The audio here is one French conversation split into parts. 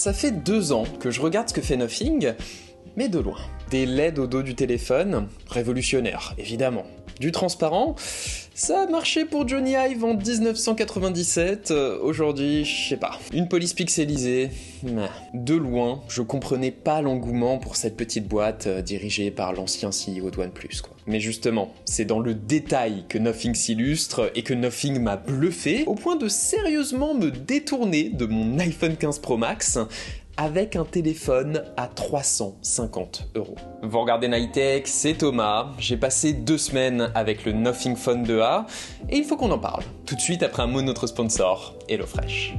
Ça fait 2 ans que je regarde ce que fait Nothing, mais de loin. Des LED au dos du téléphone, révolutionnaire, évidemment. Du transparent, ça a marché pour Jony Ive en 1997, aujourd'hui, je sais pas. Une police pixelisée, de loin, je comprenais pas l'engouement pour cette petite boîte dirigée par l'ancien CEO de OnePlus, quoi. Mais justement, c'est dans le détail que Nothing s'illustre et que Nothing m'a bluffé, au point de sérieusement me détourner de mon iPhone 15 Pro Max, avec un téléphone à 350 €. Vous regardez Nightech, c'est Thomas, j'ai passé 2 semaines avec le Nothing Phone 2A, et il faut qu'on en parle, tout de suite après un mot de notre sponsor, HelloFresh.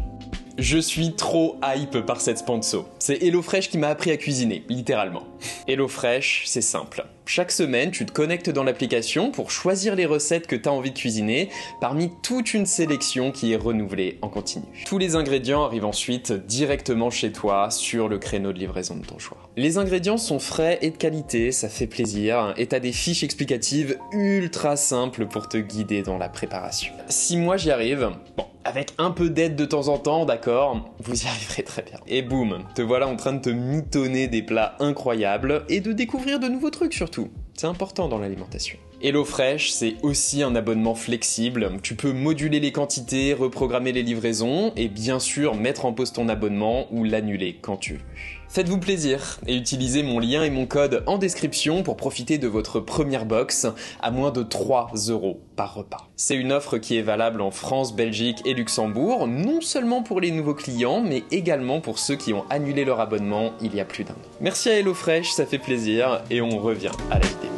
Je suis trop hype par cette sponsor. C'est HelloFresh qui m'a appris à cuisiner, littéralement. HelloFresh, c'est simple. Chaque semaine, tu te connectes dans l'application pour choisir les recettes que tu as envie de cuisiner parmi toute une sélection qui est renouvelée en continu. Tous les ingrédients arrivent ensuite directement chez toi sur le créneau de livraison de ton choix. Les ingrédients sont frais et de qualité, ça fait plaisir, et t'as des fiches explicatives ultra simples pour te guider dans la préparation. Si moi j'y arrive, bon, avec un peu d'aide de temps en temps, d'accord, vous y arriverez très bien. Et boum, te voilà en train de te mitonner des plats incroyables et de découvrir de nouveaux trucs surtout. C'est important dans l'alimentation. HelloFresh, c'est aussi un abonnement flexible. Tu peux moduler les quantités, reprogrammer les livraisons et bien sûr mettre en pause ton abonnement ou l'annuler quand tu veux. Faites-vous plaisir et utilisez mon lien et mon code en description pour profiter de votre première box à moins de 3 € par repas. C'est une offre qui est valable en France, Belgique et Luxembourg, non seulement pour les nouveaux clients, mais également pour ceux qui ont annulé leur abonnement il y a plus d'1 an. Merci à HelloFresh, ça fait plaisir et on revient à la vidéo.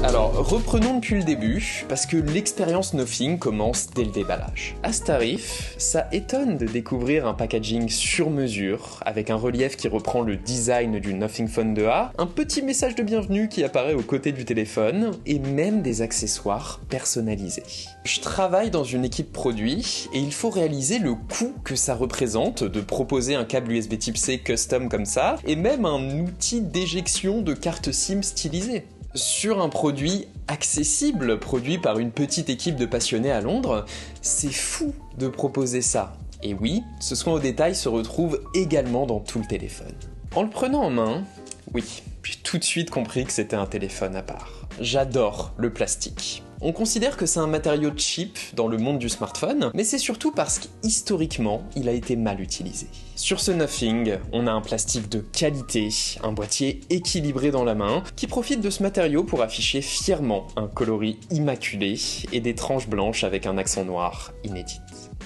Alors, reprenons depuis le début, parce que l'expérience Nothing commence dès le déballage. À ce tarif, ça étonne de découvrir un packaging sur mesure, avec un relief qui reprend le design du Nothing Phone 2A, un petit message de bienvenue qui apparaît aux côtés du téléphone, et même des accessoires personnalisés. Je travaille dans une équipe produit, et il faut réaliser le coût que ça représente de proposer un câble USB Type C custom comme ça, et même un outil d'éjection de carte SIM stylisé. Sur un produit accessible, produit par une petite équipe de passionnés à Londres, c'est fou de proposer ça. Et oui, ce soin au détail se retrouve également dans tout le téléphone. En le prenant en main, oui, j'ai tout de suite compris que c'était un téléphone à part. J'adore le plastique. On considère que c'est un matériau cheap dans le monde du smartphone, mais c'est surtout parce qu'historiquement, il a été mal utilisé. Sur ce Nothing, on a un plastique de qualité, un boîtier équilibré dans la main, qui profite de ce matériau pour afficher fièrement un coloris immaculé et des tranches blanches avec un accent noir inédit.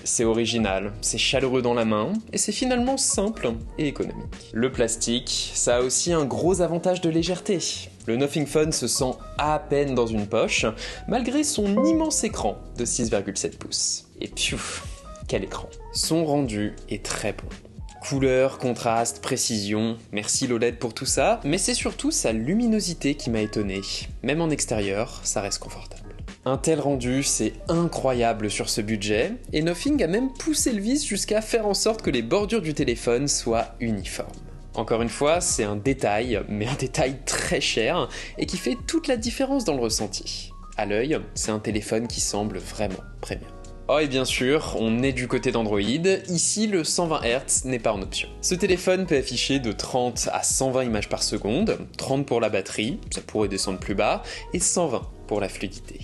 C'est original, c'est chaleureux dans la main, et c'est finalement simple et économique. Le plastique, ça a aussi un gros avantage de légèreté. Le Nothing Phone se sent à peine dans une poche, malgré son immense écran de 6,7 pouces. Et piouf, quel écran! Son rendu est très bon. Couleur, contraste, précision, merci l'OLED pour tout ça, mais c'est surtout sa luminosité qui m'a étonné. Même en extérieur, ça reste confortable. Un tel rendu, c'est incroyable sur ce budget, et Nothing a même poussé le vice jusqu'à faire en sorte que les bordures du téléphone soient uniformes. Encore une fois, c'est un détail, mais un détail très cher, et qui fait toute la différence dans le ressenti. À l'œil, c'est un téléphone qui semble vraiment premium. Oh et bien sûr, on est du côté d'Android, ici le 120 Hz n'est pas en option. Ce téléphone peut afficher de 30 à 120 images par seconde, 30 pour la batterie, ça pourrait descendre plus bas, et 120 pour la fluidité.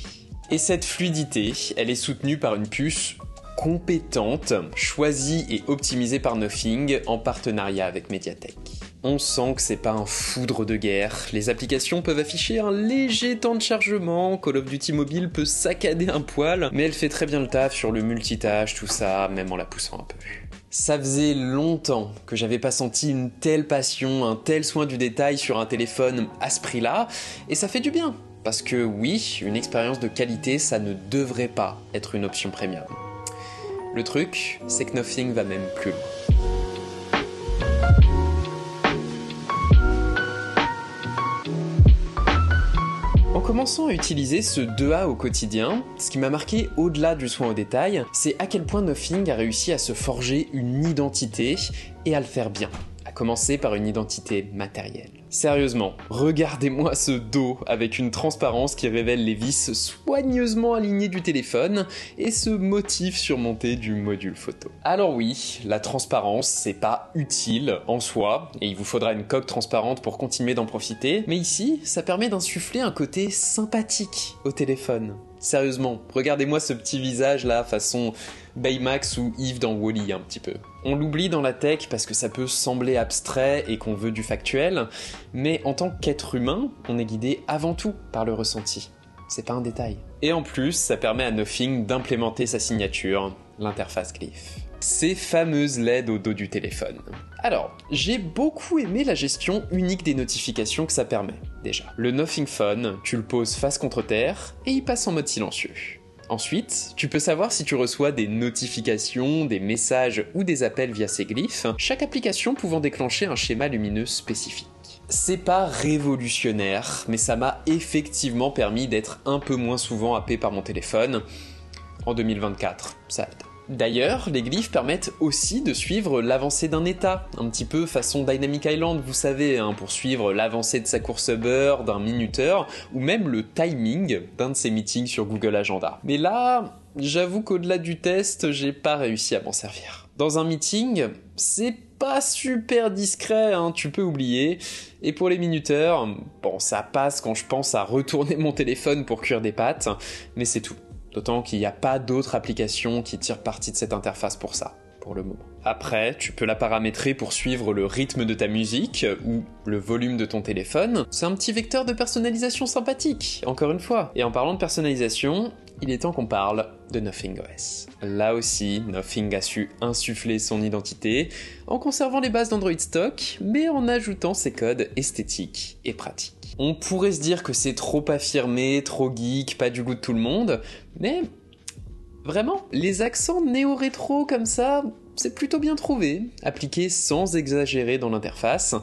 Et cette fluidité, elle est soutenue par une puce compétente, choisie et optimisée par Nothing en partenariat avec Mediatek. On sent que c'est pas un foudre de guerre, les applications peuvent afficher un léger temps de chargement, Call of Duty Mobile peut saccader un poil, mais elle fait très bien le taf sur le multitâche, tout ça, même en la poussant un peu. Ça faisait longtemps que j'avais pas senti une telle passion, un tel soin du détail sur un téléphone à ce prix-là, et ça fait du bien. Parce que oui, une expérience de qualité, ça ne devrait pas être une option premium. Le truc, c'est que Nothing va même plus loin. En commençant à utiliser ce 2A au quotidien, ce qui m'a marqué au-delà du soin au détail, c'est à quel point Nothing a réussi à se forger une identité et à le faire bien. À commencer par une identité matérielle. Sérieusement, regardez-moi ce dos avec une transparence qui révèle les vis soigneusement alignées du téléphone et ce motif surmonté du module photo. Alors oui, la transparence, c'est pas utile en soi, et il vous faudra une coque transparente pour continuer d'en profiter, mais ici, ça permet d'insuffler un côté sympathique au téléphone. Sérieusement, regardez-moi ce petit visage là, façon Baymax ou Yves dans Wall-E un petit peu. On l'oublie dans la tech parce que ça peut sembler abstrait et qu'on veut du factuel, mais en tant qu'être humain, on est guidé avant tout par le ressenti. C'est pas un détail. Et en plus, ça permet à Nothing d'implémenter sa signature, l'interface Glyph. Ces fameuses LED au dos du téléphone. Alors, j'ai beaucoup aimé la gestion unique des notifications que ça permet, déjà. Le Nothing Phone, tu le poses face contre terre, et il passe en mode silencieux. Ensuite, tu peux savoir si tu reçois des notifications, des messages ou des appels via ces glyphes, chaque application pouvant déclencher un schéma lumineux spécifique. C'est pas révolutionnaire, mais ça m'a effectivement permis d'être un peu moins souvent happé par mon téléphone. En 2024, ça aide. D'ailleurs, les glyphes permettent aussi de suivre l'avancée d'un état, un petit peu façon Dynamic Island, vous savez, pour suivre l'avancée de sa course Uber, d'un minuteur, ou même le timing d'un de ses meetings sur Google Agenda. Mais là, j'avoue qu'au-delà du test, j'ai pas réussi à m'en servir. Dans un meeting, c'est pas super discret, tu peux oublier. Et pour les minuteurs, bon, ça passe quand je pense à retourner mon téléphone pour cuire des pâtes, mais c'est tout. D'autant qu'il n'y a pas d'autres applications qui tirent parti de cette interface pour ça, pour le moment. Après, tu peux la paramétrer pour suivre le rythme de ta musique ou le volume de ton téléphone. C'est un petit vecteur de personnalisation sympathique, encore une fois. Et en parlant de personnalisation, il est temps qu'on parle de Nothing OS. Là aussi, Nothing a su insuffler son identité en conservant les bases d'Android stock, mais en ajoutant ses codes esthétiques et pratiques. On pourrait se dire que c'est trop affirmé, trop geek, pas du goût de tout le monde, mais vraiment, les accents néo-rétro comme ça, c'est plutôt bien trouvé, appliqué sans exagérer dans l'interface,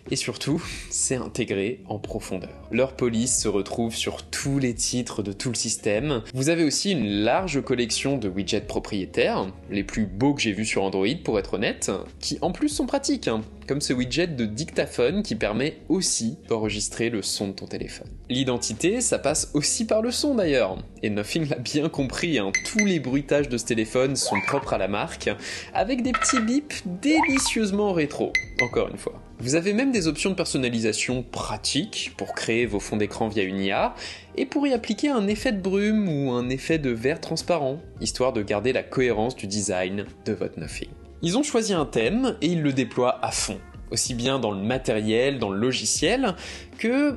et surtout, c'est intégré en profondeur. Leur police se retrouve sur tous les titres de tout le système. Vous avez aussi une large collection de widgets propriétaires, les plus beaux que j'ai vus sur Android pour être honnête, qui en plus sont pratiques, comme ce widget de dictaphone qui permet aussi d'enregistrer le son de ton téléphone. L'identité, ça passe aussi par le son d'ailleurs, et Nothing l'a bien compris, tous les bruitages de ce téléphone sont propres à la marque, avec des petits bips délicieusement rétro, encore une fois. Vous avez même des options de personnalisation pratiques pour créer vos fonds d'écran via une IA, et pour y appliquer un effet de brume ou un effet de verre transparent, histoire de garder la cohérence du design de votre Nothing. Ils ont choisi un thème et ils le déploient à fond, aussi bien dans le matériel, dans le logiciel, que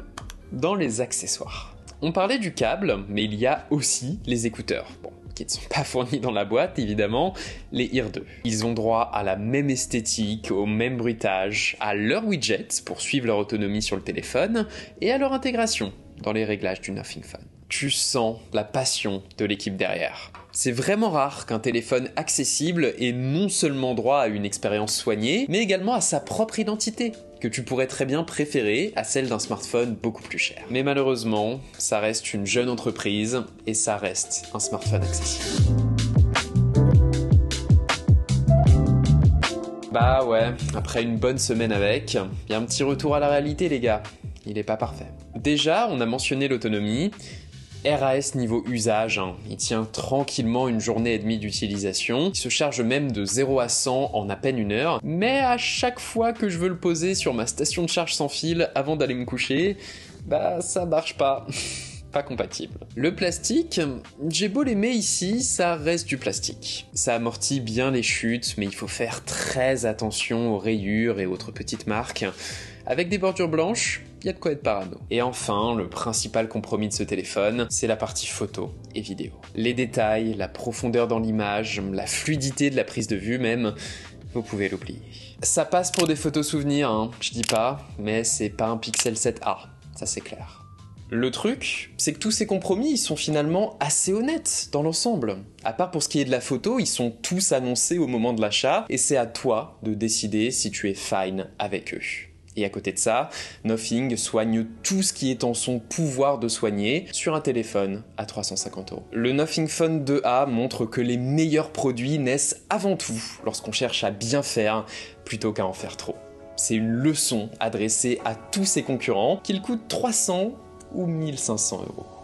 dans les accessoires. On parlait du câble, mais il y a aussi les écouteurs. Bon, qui ne sont pas fournis dans la boîte, évidemment, les Ear 2. Ils ont droit à la même esthétique, au même bruitage, à leurs widgets pour suivre leur autonomie sur le téléphone, et à leur intégration dans les réglages du Nothing Phone. Tu sens la passion de l'équipe derrière. C'est vraiment rare qu'un téléphone accessible ait non seulement droit à une expérience soignée, mais également à sa propre identité, que tu pourrais très bien préférer à celle d'un smartphone beaucoup plus cher. Mais malheureusement, ça reste une jeune entreprise et ça reste un smartphone accessible. Bah ouais, après une bonne semaine avec, il y a un petit retour à la réalité les gars, il est pas parfait. Déjà, on a mentionné l'autonomie. RAS niveau usage, il tient tranquillement une journée et demie d'utilisation, il se charge même de 0 à 100 en à peine une heure, mais à chaque fois que je veux le poser sur ma station de charge sans fil avant d'aller me coucher, bah ça marche pas. Pas compatible. Le plastique, j'ai beau l'aimer ici, ça reste du plastique. Ça amortit bien les chutes, mais il faut faire très attention aux rayures et autres petites marques. Avec des bordures blanches, il y a de quoi être parano. Et enfin, le principal compromis de ce téléphone, c'est la partie photo et vidéo. Les détails, la profondeur dans l'image, la fluidité de la prise de vue même, vous pouvez l'oublier. Ça passe pour des photos souvenirs, je dis pas, mais c'est pas un Pixel 7a, ça c'est clair. Le truc, c'est que tous ces compromis, ils sont finalement assez honnêtes dans l'ensemble. À part pour ce qui est de la photo, ils sont tous annoncés au moment de l'achat, et c'est à toi de décider si tu es fine avec eux. Et à côté de ça, Nothing soigne tout ce qui est en son pouvoir de soigner sur un téléphone à 350 €. Le Nothing Phone 2A montre que les meilleurs produits naissent avant tout lorsqu'on cherche à bien faire plutôt qu'à en faire trop. C'est une leçon adressée à tous ses concurrents, qu'il coûte 300 ou 1500 euros.